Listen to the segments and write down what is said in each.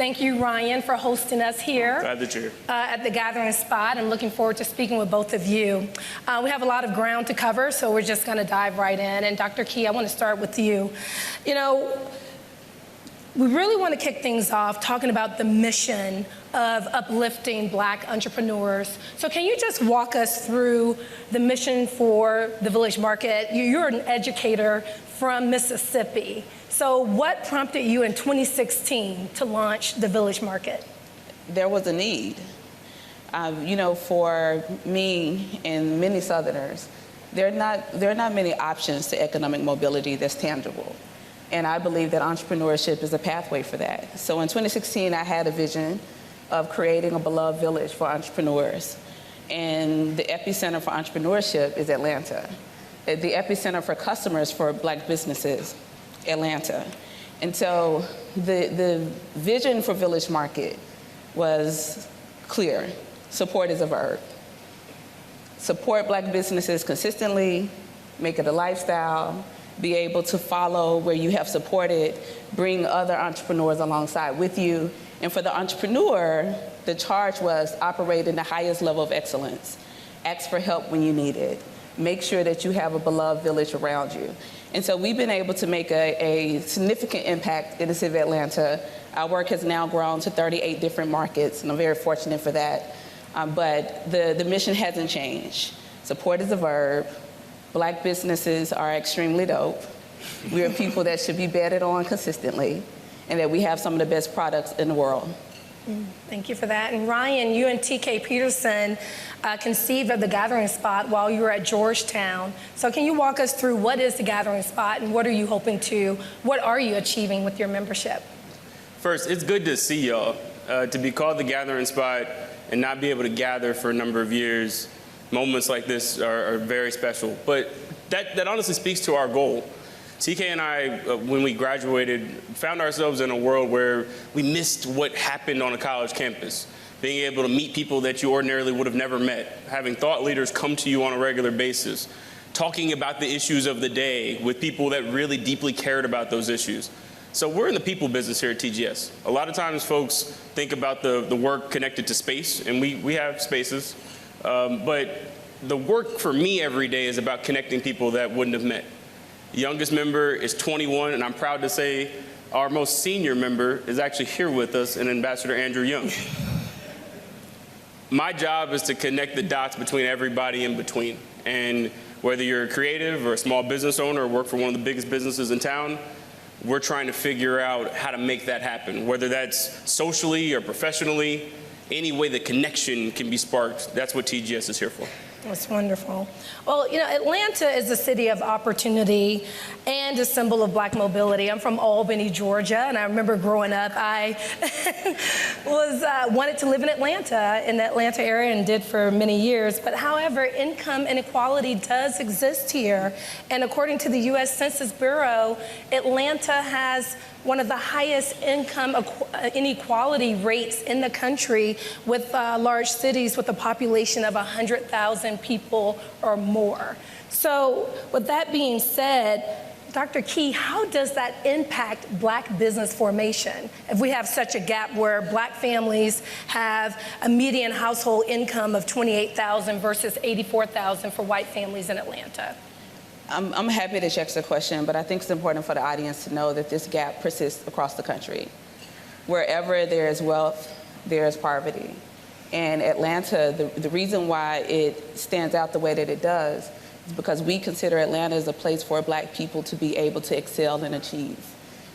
Thank you, Ryan, for hosting us here. Glad that you're here. At the Gathering Spot. I'm looking forward to speaking with both of you. We have a lot of ground to cover, so we're just going to dive right in. And Dr. Key, I want to start with you. You know, we really want to kick things off talking about the mission of uplifting Black entrepreneurs. So can you just walk us through the mission for the Village Market? You're an educator from Mississippi. So what prompted you in 2016 to launch the Village Market? There was a need. You know, for me and many Southerners, there are not many options to economic mobility that's tangible. And I believe that entrepreneurship is a pathway for that. So in 2016, I had a vision of creating a beloved village for entrepreneurs. And the epicenter for entrepreneurship is Atlanta. The epicenter for customers for Black businesses, Atlanta. And so the vision for Village Market was clear. Support is a verb. Support Black businesses consistently, make it a lifestyle, be able to follow where you have supported, bring other entrepreneurs alongside with you. And for the entrepreneur, the charge was operate in the highest level of excellence. Ask for help when you need it. Make sure that you have a beloved village around you. And so we've been able to make a significant impact in the city of Atlanta. Our work has now grown to 38 different markets, and I'm very fortunate for that. But the mission hasn't changed. Support is a verb. Black businesses are extremely dope. We are people that should be betted on consistently, and that we have some of the best products in the world. Thank you for that. And Ryan, you and TK Peterson conceived of the Gathering Spot while you were at Georgetown. So can you walk us through what is the Gathering Spot and what are you achieving with your membership? First, it's good to see y'all. To be called the Gathering Spot and not be able to gather for a number of years, moments like this are very special. But that honestly speaks to our goal. TK and I, when we graduated, found ourselves in a world where we missed what happened on a college campus. Being able to meet people that you ordinarily would have never met, having thought leaders come to you on a regular basis, talking about the issues of the day with people that really deeply cared about those issues. So we're in the people business here at TGS. A lot of times folks think about the work connected to space, and we have spaces, but the work for me every day is about connecting people that wouldn't have met. The youngest member is 21, and I'm proud to say our most senior member is actually here with us, and Ambassador Andrew Young. My job is to connect the dots between everybody in between. And whether you're a creative or a small business owner or work for one of the biggest businesses in town, we're trying to figure out how to make that happen, whether that's socially or professionally, any way the connection can be sparked. That's what TGS is here for. That's wonderful. Well, you know, Atlanta is a city of opportunity and a symbol of Black mobility. I'm from Albany, Georgia, and I remember growing up, I wanted to live in the Atlanta area, and did for many years. But however, income inequality does exist here. And according to the U.S. Census Bureau, Atlanta has one of the highest income inequality rates in the country, with large cities with a population of 100,000 people or more. So with that being said, Dr. Key, how does that impact Black business formation if we have such a gap where Black families have a median household income of $28,000 versus $84,000 for white families in Atlanta? I'm happy to check the question, but I think it's important for the audience to know that this gap persists across the country. Wherever there is wealth, there is poverty. And Atlanta, the reason why it stands out the way that it does is because we consider Atlanta as a place for Black people to be able to excel and achieve.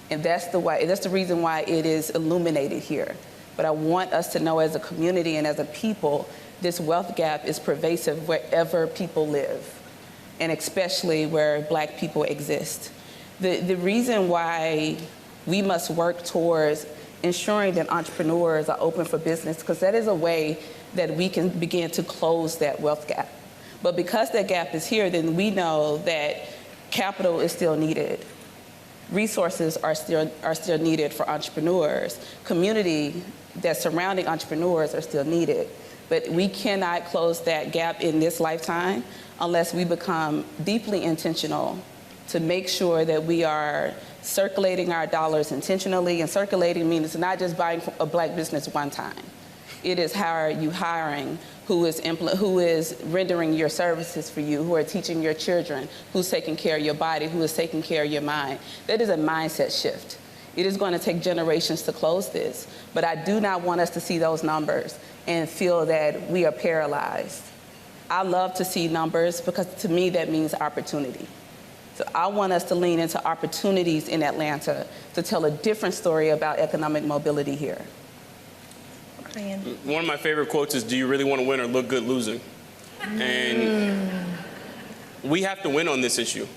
And that's the reason why it is illuminated here. But I want us to know as a community and as a people, this wealth gap is pervasive wherever people live, and especially where Black people exist. The reason why we must work towards ensuring that entrepreneurs are open for business, because that is a way that we can begin to close that wealth gap. But because that gap is here, then we know that capital is still needed. Resources are still needed for entrepreneurs. Community that's surrounding entrepreneurs are still needed. But we cannot close that gap in this lifetime unless we become deeply intentional to make sure that we are circulating our dollars intentionally, and circulating means not just buying a black business one time. It is how are you hiring, who is rendering your services for you, who are teaching your children, who's taking care of your body, who is taking care of your mind. That is a mindset shift. It is going to take generations to close this, but I do not want us to see those numbers and feel that we are paralyzed. I love to see numbers because to me that means opportunity. So I want us to lean into opportunities in Atlanta to tell a different story about economic mobility here. One of my favorite quotes is, "Do you really want to win or look good losing?" And we have to win on this issue.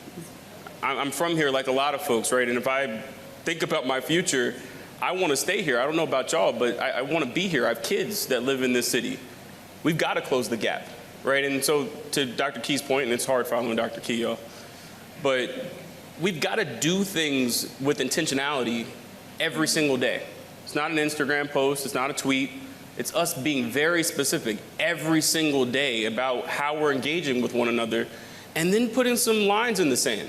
I'm from here like a lot of folks, right? And if I think about my future, I want to stay here. I don't know about y'all, but I want to be here. I have kids that live in this city. We've got to close the gap, right? And so to Dr. Key's point, and it's hard following Dr. Key, y'all, but we've got to do things with intentionality every single day. It's not an Instagram post. It's not a tweet. It's us being very specific every single day about how we're engaging with one another, and then putting some lines in the sand.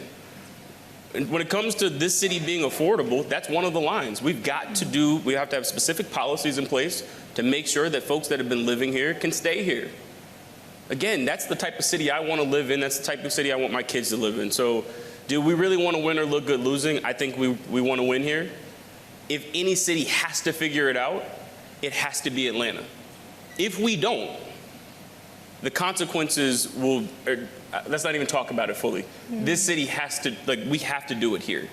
And when it comes to this city being affordable, that's one of the lines. We have to have specific policies in place to make sure that folks that have been living here can stay here. Again, that's the type of city I want to live in. That's the type of city I want my kids to live in. So do we really want to win or look good losing? I think we want to win here. If any city has to figure it out, it has to be Atlanta. If we don't, the consequences will, let's not even talk about it fully. This city has to, we have to do it here.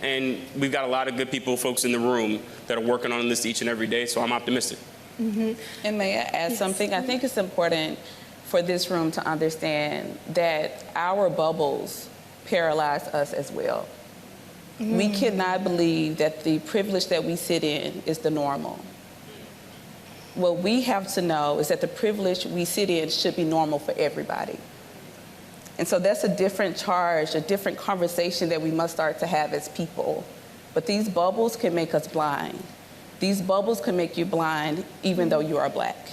And we've got a lot of good people, folks in the room that are working on this each and every day, so I'm optimistic. And may I add something? I think it's important for this room to understand that our bubbles paralyze us as well. We cannot believe that the privilege that we sit in is the normal. What we have to know is that the privilege we sit in should be normal for everybody. And so that's a different charge, a different conversation that we must start to have as people. But these bubbles can make us blind. These bubbles can make you blind even though you are black.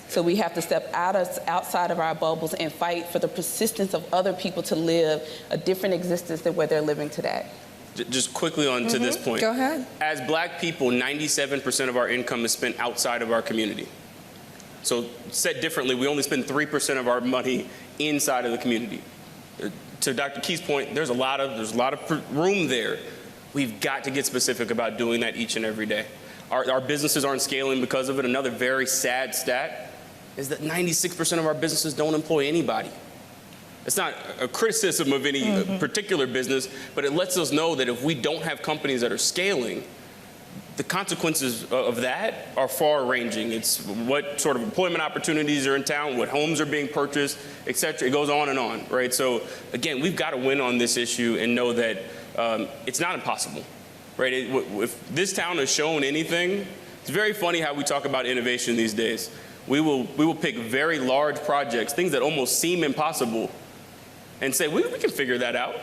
So we have to step outside of our bubbles and fight for the persistence of other people to live a different existence than where they're living today. Just quickly on to this point. Go ahead. As black people, 97% of our income is spent outside of our community. So said differently, we only spend 3% of our money inside of the community. To Dr. Key's point, there's a lot of room there. We've got to get specific about doing that each and every day. Our businesses aren't scaling because of it. Another very sad stat is that 96% of our businesses don't employ anybody. It's not a criticism of any particular business, but it lets us know that if we don't have companies that are scaling, the consequences of that are far-ranging. It's what sort of employment opportunities are in town, what homes are being purchased, et cetera. It goes on and on, right? So again, we've got to win on this issue and know that it's not impossible, right? If this town has shown anything, it's very funny how we talk about innovation these days. We will pick very large projects, things that almost seem impossible, and say, we can figure that out.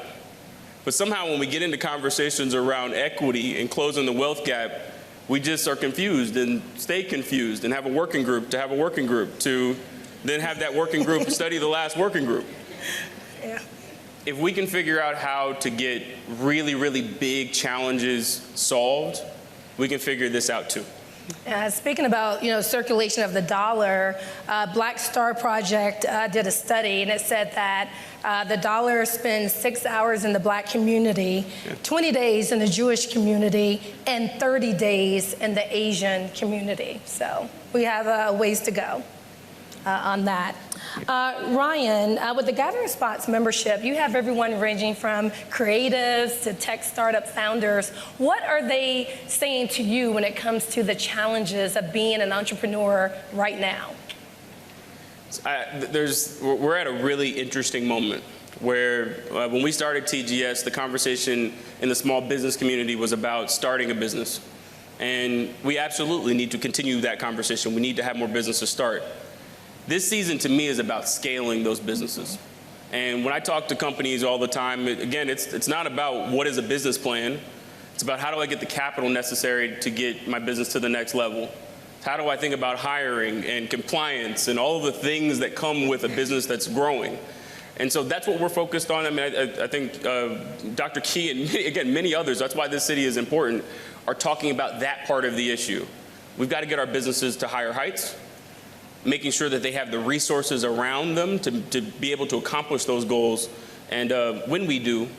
But somehow when we get into conversations around equity and closing the wealth gap, we just are confused and stay confused and have a working group to have a working group to then have that working group study the last working group. Yeah. If we can figure out how to get really, really big challenges solved, we can figure this out too. Speaking about, circulation of the dollar, Black Star Project did a study, and it said that the dollar spends 6 hours in the black community, 20 days in the Jewish community, and 30 days in the Asian community. So we have a ways to go on that. Ryan, with the Gathering Spots membership, you have everyone ranging from creatives to tech startup founders. What are they saying to you when it comes to the challenges of being an entrepreneur right now? We're at a really interesting moment where when we started TGS, the conversation in the small business community was about starting a business. And we absolutely need to continue that conversation. We need to have more businesses start. This season, to me, is about scaling those businesses. And when I talk to companies all the time, again, it's not about what is a business plan. It's about how do I get the capital necessary to get my business to the next level. How do I think about hiring and compliance and all of the things that come with a business that's growing? And so that's what we're focused on. I mean, I think Dr. Key and, again, many others, that's why this city is important, are talking about that part of the issue. We've got to get our businesses to higher heights, making sure that they have the resources around them to be able to accomplish those goals. And when we do,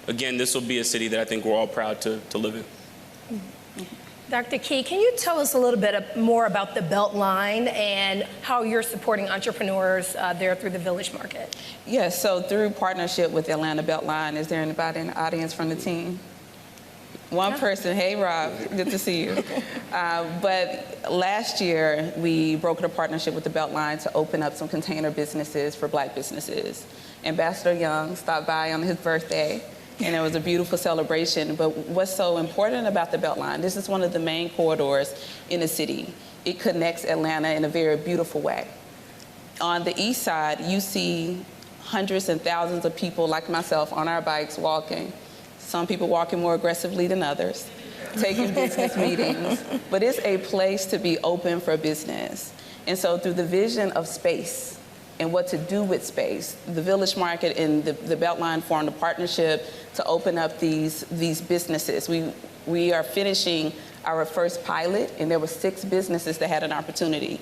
again, this will be a city that I think we're all proud to live in. Dr. Key, can you tell us a little bit more about the Beltline and how you're supporting entrepreneurs there through the Village Market? Yes, so through partnership with the Atlanta Beltline, is there anybody in the audience from the team? One person. Hey, Rob, good to see you. But last year, we brokered a partnership with the Beltline to open up some container businesses for Black businesses. Ambassador Young stopped by on his birthday, and it was a beautiful celebration. But what's so important about the Beltline, this is one of the main corridors in the city. It connects Atlanta in a very beautiful way. On the east side, you see hundreds and thousands of people like myself on our bikes walking. Some people walking more aggressively than others, taking business meetings. But it's a place to be open for business. And so through the vision of space and what to do with space, the Village Market and the Beltline formed a partnership to open up these businesses. We are finishing our first pilot, and there were 6 businesses that had an opportunity,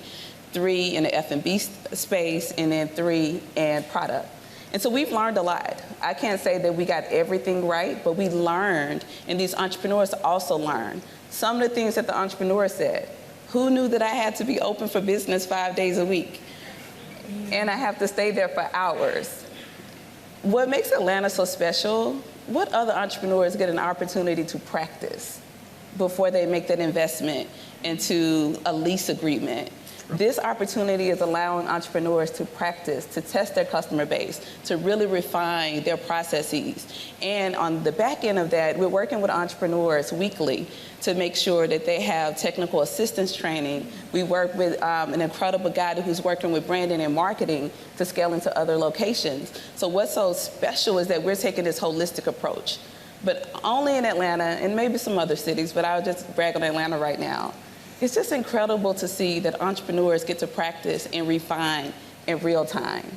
3 in the F&B space, and then 3 in product. And so we've learned a lot. I can't say that we got everything right, but we learned, and these entrepreneurs also learned. Some of the things that the entrepreneurs said, who knew that I had to be open for business 5 days a week? And I have to stay there for hours. What makes Atlanta so special, what other entrepreneurs get an opportunity to practice before they make that investment into a lease agreement? This opportunity is allowing entrepreneurs to practice, to test their customer base, to really refine their processes. And on the back end of that, we're working with entrepreneurs weekly to make sure that they have technical assistance training. We work with an incredible guy who's working with branding and marketing to scale into other locations. So what's so special is that we're taking this holistic approach, but only in Atlanta and maybe some other cities, but I'll just brag on Atlanta right now. It's just incredible to see that entrepreneurs get to practice and refine in real time,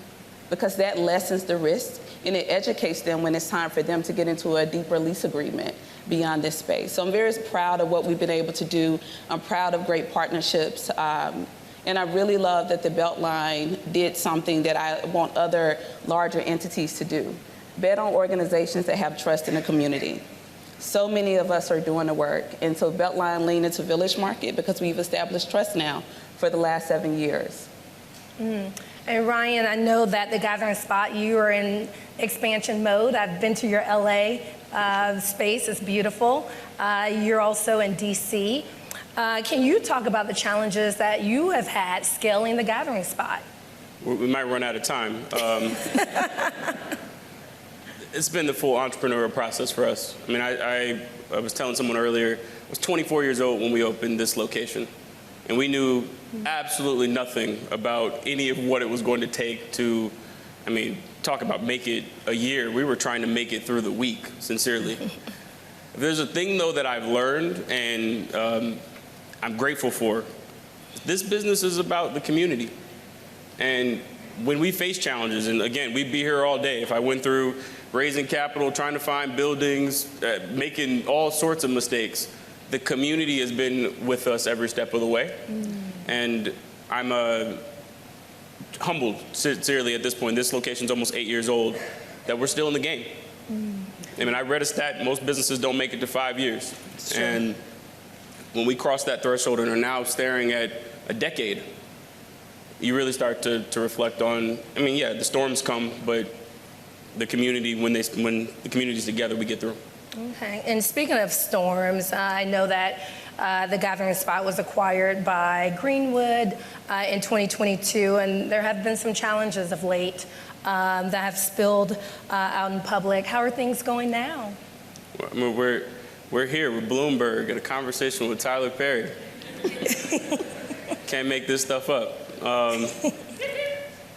because that lessens the risk and it educates them when it's time for them to get into a deeper lease agreement beyond this space. So I'm very proud of what we've been able to do. I'm proud of great partnerships. And I really love that the Beltline did something that I want other larger entities to do. Bet on organizations that have trust in the community. So many of us are doing the work. And so Beltline leaned into Village Market because we've established trust now for the last 7 years. And Ryan, I know that the Gathering Spot, you are in expansion mode. I've been to your LA space, it's beautiful. You're also in DC. Can you talk about the challenges that you have had scaling the Gathering Spot? We might run out of time. It's been the full entrepreneurial process for us. I mean, I was telling someone earlier, I was 24 years old when we opened this location. And we knew absolutely nothing about any of what it was going to take to, I mean, talk about make it a year. We were trying to make it through the week, sincerely. If there's a thing, though, that I've learned and I'm grateful for, this business is about the community. And when we face challenges, and again, we'd be here all day. If I went through raising capital, trying to find buildings, making all sorts of mistakes, the community has been with us every step of the way. And I'm humbled, sincerely, at this point. This location's almost 8 years old, that we're still in the game. I mean, I read a stat, most businesses don't make it to 5 years. And when we cross that threshold and are now staring at a decade, you really start to reflect on, I mean, yeah, the storms come, but the community, when the community's together, we get through. Okay, and speaking of storms, I know that the Gathering Spot was acquired by Greenwood in 2022, and there have been some challenges of late that have spilled out in public. How are things going now? I mean, we're here with Bloomberg at a conversation with Tyler Perry. Can't make this stuff up.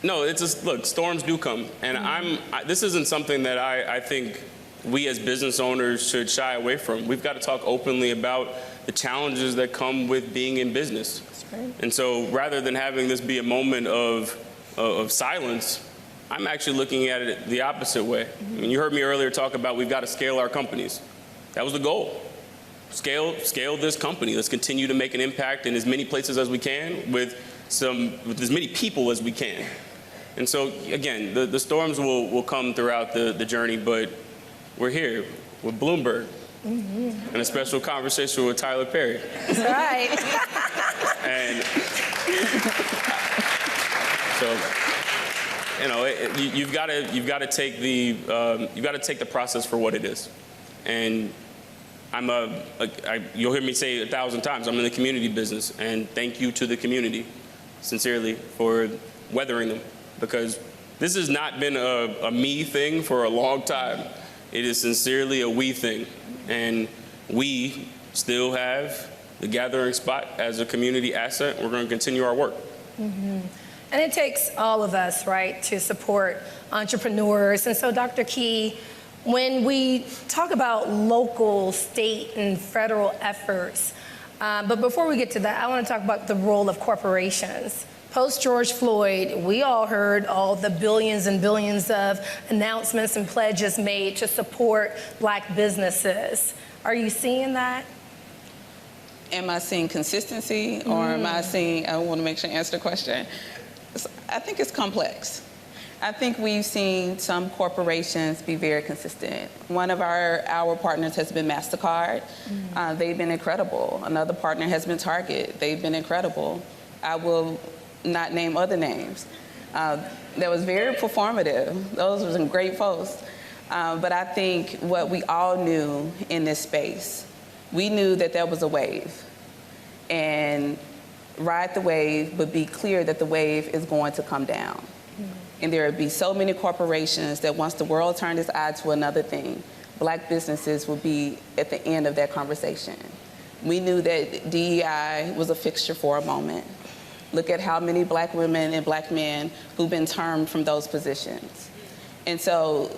No, it's just, look, storms do come. And this isn't something that I think we as business owners should shy away from. We've got to talk openly about the challenges that come with being in business. That's right. And so rather than having this be a moment of silence, I'm actually looking at it the opposite way. I mean, you heard me earlier talk about we've got to scale our companies. That was the goal. Scale this company. Let's continue to make an impact in as many places as we can with as many people as we can. And so, again, the storms will come throughout the journey, but we're here with Bloomberg and a special conversation with Tyler Perry. That's right. And so, you know, you've got to take the process for what it is. And you'll hear me say 1,000 times, I'm in the community business, and thank you to the community, sincerely, for weathering them, because this has not been a me thing for a long time. It is sincerely a we thing, and we still have the gathering spot as a community asset. We're going to continue our work. Mm-hmm. And it takes all of us, right, to support entrepreneurs. And so, Dr. Key, when we talk about local, state, and federal efforts, but before we get to that, I want to talk about the role of corporations. Post George Floyd, we all heard all the billions and billions of announcements and pledges made to support Black businesses. Are you seeing that? Am I seeing consistency, or am I seeing, I want to make sure I answer the question. I think it's complex. I think we've seen some corporations be very consistent. One of our partners has been MasterCard. They've been incredible. Another partner has been Target. They've been incredible. I will not name other names. That was very performative. Those were some great posts. But I think what we all knew in this space, we knew that there was a wave. And ride the wave, but be clear that the wave is going to come down. And there would be so many corporations that once the world turned its eye to another thing, Black businesses would be at the end of that conversation. We knew that DEI was a fixture for a moment. Look at how many Black women and Black men who've been termed from those positions. And so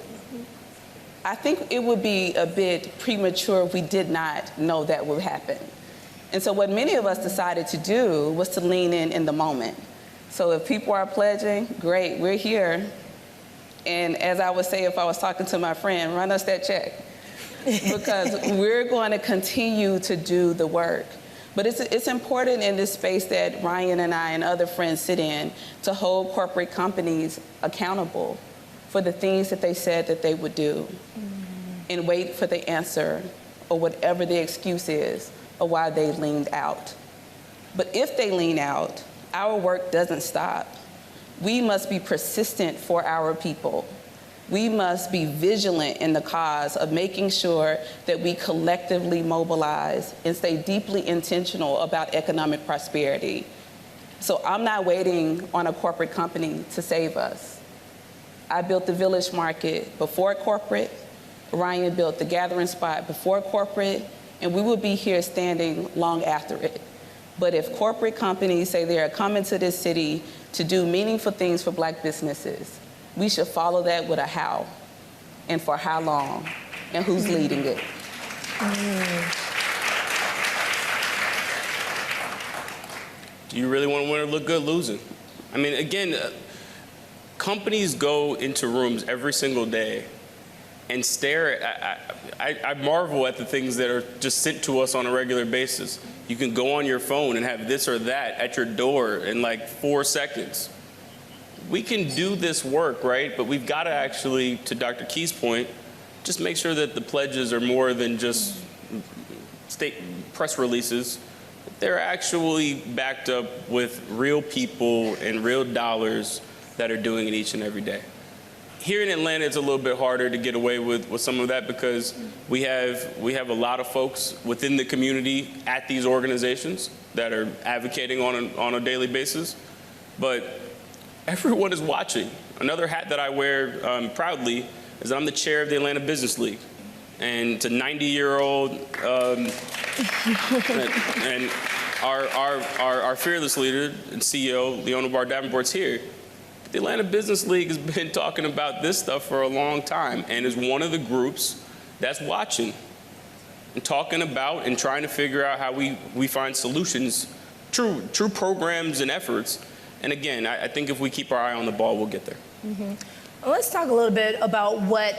I think it would be a bit premature if we did not know that would happen. And so what many of us decided to do was to lean in the moment. So if people are pledging, great, we're here. And as I would say if I was talking to my friend, run us that check. Because we're going to continue to do the work. But it's important in this space that Ryan and I and other friends sit in to hold corporate companies accountable for the things that they said that they would do, and wait for the answer or whatever the excuse is of why they leaned out. But if they lean out, our work doesn't stop. We must be persistent for our people. We must be vigilant in the cause of making sure that we collectively mobilize and stay deeply intentional about economic prosperity. So I'm not waiting on a corporate company to save us. I built the Village Market before corporate. Ryan built the Gathering Spot before corporate, and we will be here standing long after it. But if corporate companies say they are coming to this city to do meaningful things for Black businesses, we should follow that with a how, and for how long, and who's leading it. Do you really want to win or look good losing? I mean, again, companies go into rooms every single day and stare I marvel at the things that are just sent to us on a regular basis. You can go on your phone and have this or that at your door in like 4 seconds. We can do this work, right? But we've got to actually, to Dr. Key's point, just make sure that the pledges are more than just state press releases. They're actually backed up with real people and real dollars that are doing it each and every day. Here in Atlanta, it's a little bit harder to get away with some of that because we have a lot of folks within the community at these organizations that are advocating on a daily basis. But everyone is watching. Another hat that I wear proudly is that I'm the chair of the Atlanta Business League. And it's a 90-year-old, and our fearless leader and CEO, Leona Barr Davenport's here. The Atlanta Business League has been talking about this stuff for a long time and is one of the groups that's watching and talking about and trying to figure out how we find solutions, true programs and efforts. And again, I think if we keep our eye on the ball, we'll get there. Let's talk a little bit about what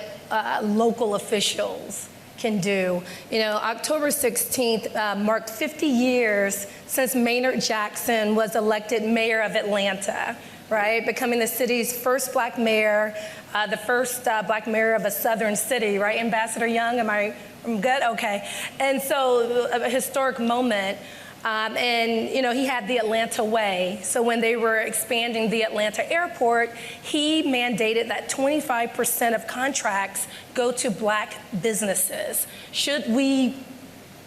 local officials can do. You know, October 16th marked 50 years since Maynard Jackson was elected mayor of Atlanta, right? Becoming the city's first black mayor, the first black mayor of a southern city, right? Ambassador Young, I'm good? Okay. And so a historic moment. And, you know, he had the Atlanta way. So when they were expanding the Atlanta airport, he mandated that 25% of contracts go to black businesses. Should we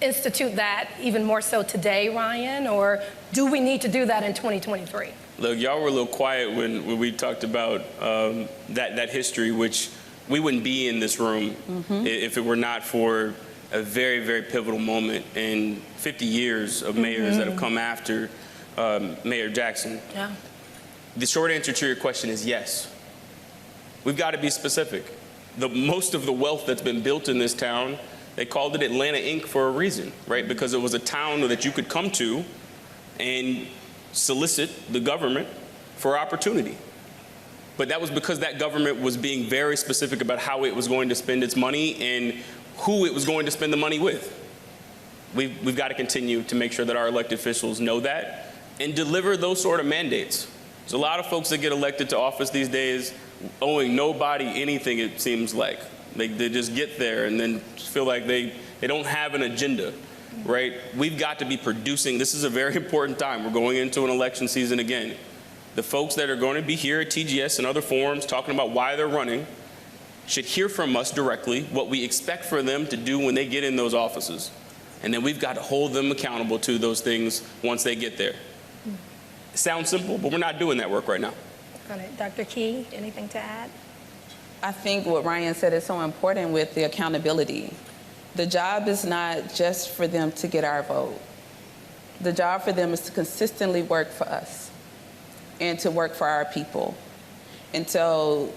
institute that even more so today, Ryan, or do we need to do that in 2023? Look, y'all were a little quiet when we talked about that history, which we wouldn't be in this room if it were not for a very, very pivotal moment in 50 years of mayors that have come after Mayor Jackson. Yeah. The short answer to your question is yes. We've got to be specific. Most of the wealth that's been built in this town, they called it Atlanta Inc. for a reason, right? Because it was a town that you could come to and solicit the government for opportunity. But that was because that government was being very specific about how it was going to spend its money and who it was going to spend the money with. We've got to continue to make sure that our elected officials know that and deliver those sort of mandates. There's a lot of folks that get elected to office these days owing nobody anything, it seems like. They just get there and then feel like they don't have an agenda, right? We've got to be producing. This is a very important time. We're going into an election season again. The folks that are going to be here at TGS and other forums talking about why they're running should hear from us directly what we expect for them to do when they get in those offices. And then we've got to hold them accountable to those things once they get there. It sounds simple, but we're not doing that work right now. All right, Dr. Key, anything to add? I think what Ryan said is so important with the accountability. The job is not just for them to get our vote. The job for them is to consistently work for us and to work for our people. And so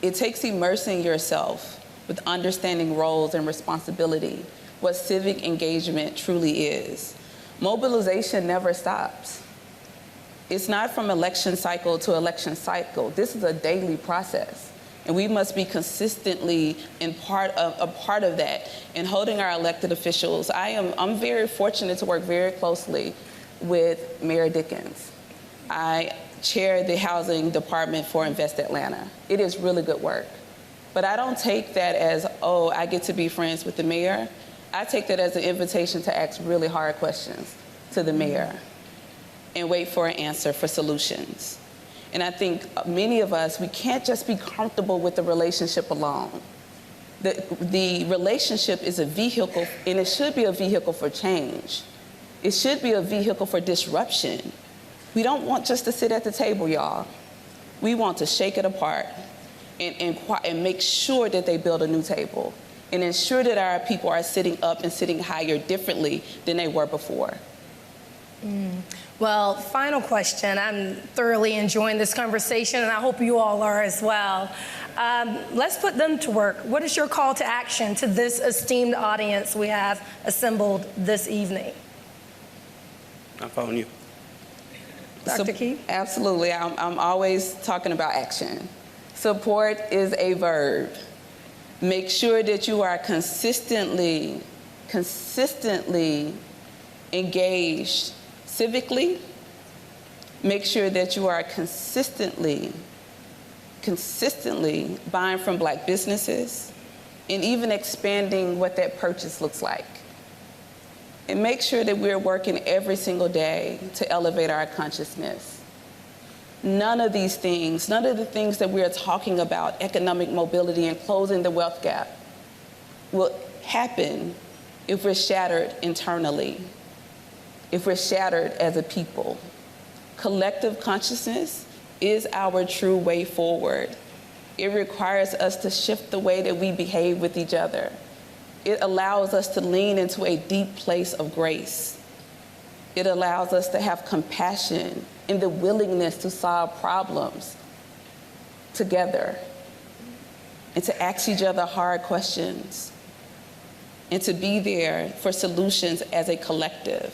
it takes immersing yourself with understanding roles and responsibility, what civic engagement truly is. Mobilization never stops. It's not from election cycle to election cycle. This is a daily process, and we must be consistently a part of that and holding our elected officials. I'm very fortunate to work very closely with Mayor Dickens. I chair the housing department for Invest Atlanta. It is really good work. But I don't take that as, oh, I get to be friends with the mayor. I take that as an invitation to ask really hard questions to the mayor and wait for an answer for solutions. And I think many of us, we can't just be comfortable with the relationship alone. The relationship is a vehicle, and it should be a vehicle for change. It should be a vehicle for disruption. We don't want just to sit at the table, y'all. We want to shake it apart and make sure that they build a new table and ensure that our people are sitting up and sitting higher differently than they were before. Well, final question. I'm thoroughly enjoying this conversation, and I hope you all are as well. Let's put them to work. What is your call to action to this esteemed audience we have assembled this evening? I'm following you. Dr. Key? Absolutely. I'm always talking about action. Support is a verb. Make sure that you are consistently engaged civically. Make sure that you are consistently buying from black businesses and even expanding what that purchase looks like. And make sure that we're working every single day to elevate our consciousness. None of the things that we're talking about, economic mobility and closing the wealth gap, will happen if we're shattered internally, if we're shattered as a people. Collective consciousness is our true way forward. It requires us to shift the way that we behave with each other. It allows us to lean into a deep place of grace. It allows us to have compassion and the willingness to solve problems together and to ask each other hard questions and to be there for solutions as a collective.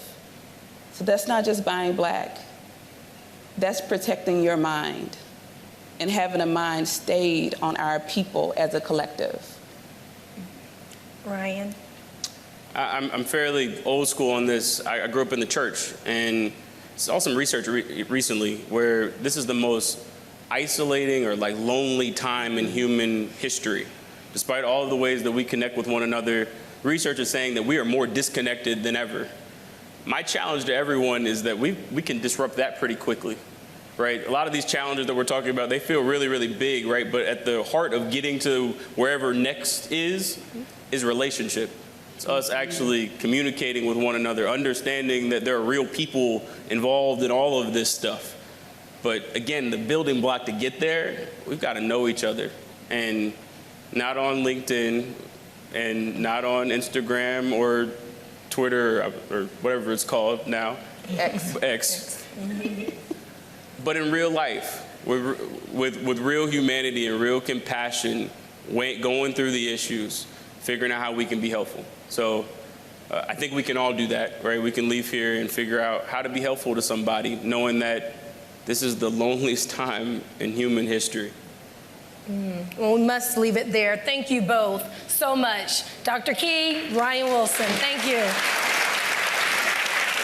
So that's not just buying black. That's protecting your mind. and having a mind stayed on our people as a collective. Ryan? I'm fairly old school on this. I grew up in the church, and saw some research recently where this is the most isolating or like lonely time in human history. Despite all of the ways that we connect with one another, research is saying that we are more disconnected than ever. My challenge to everyone is that we can disrupt that pretty quickly, right? A lot of these challenges that we're talking about, they feel really, really big, right? But at the heart of getting to wherever next is relationship. It's us actually communicating with one another, understanding that there are real people involved in all of this stuff. But again, the building block to get there, we've got to know each other. And not on LinkedIn and not on Instagram or Twitter or whatever it's called now. X. But in real life, with real humanity and real compassion, going through the issues, figuring out how we can be helpful. So I think we can all do that, right? We can leave here and figure out how to be helpful to somebody, knowing that this is the loneliest time in human history. Well, we must leave it there. Thank you both so much. Dr. Key, Ryan Wilson, thank you.